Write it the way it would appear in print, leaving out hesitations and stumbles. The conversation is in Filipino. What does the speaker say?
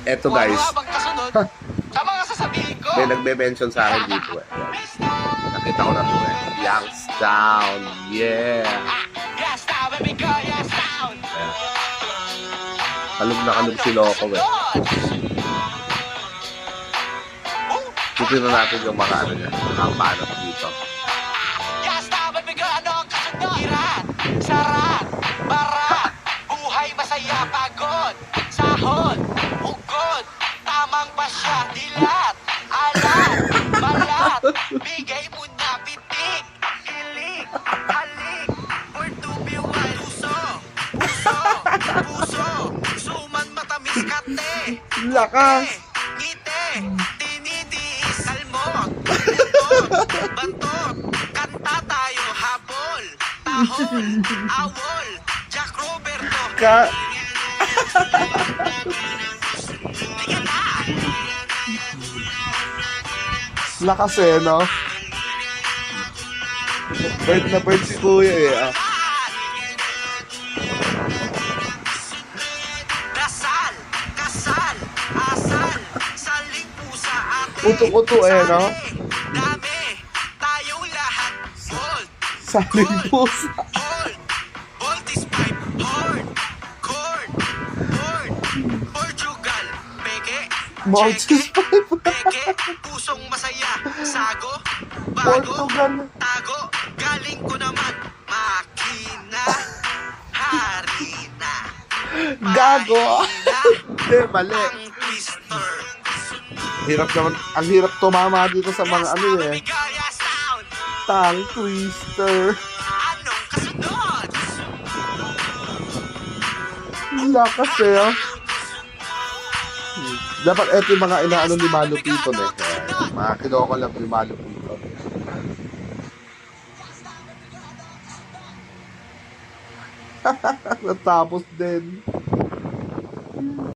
Eto guys, Habang kasunod, sa mga sasabihin ko. may nagbe-mention sa akin dito eh. Nakita ko na to eh. Youngstown, yeah. Yes, now, baby girl, yes, down. Ayan. Kalog na kalog si Loco eh. Titignan natin yung mga ano niya, mga paano dito. Yes, now, baby girl, ano ang kasunod? Irat, sarat, barat, buhay masaya, pagod, sahod, ugod, tamang pasya, dilat, alat, balat, bigay mo na pitik, hilig, halik, word to be wild, puso, puso, puso, suman matamis kate, Lakas! ngite, tinitiis, salmot, buntot, bantot, kanta tayo, habol, tahol, awol, Jack Roberto, Ka... liga na, Lakas eh, no? Bird na bird si Kuya eh. Ah. dasal, kasal, asal, saling pusa, ate, Uto-uto eh, no? dami, tayong lahat, gold, Saling pusa. hold, hold this pipe, horn, cord, board, Portugal, peke, Mortis cheque, peke, pusong masaya, sago, bago, Portugal. tago, galing ko naman, makina, harina, Gago. mahina, Hindi, mali. ang twister, Hirap naman. Ang hirap tumama dito sa mga ano eh. Bigaya sound, Tongue twister. anong kasunod? Lakas eh. Oh. Dapat eto yung mga inaano ni Manu Piton eh. Mga kinoko lang ni Manu Piton. Natapos din.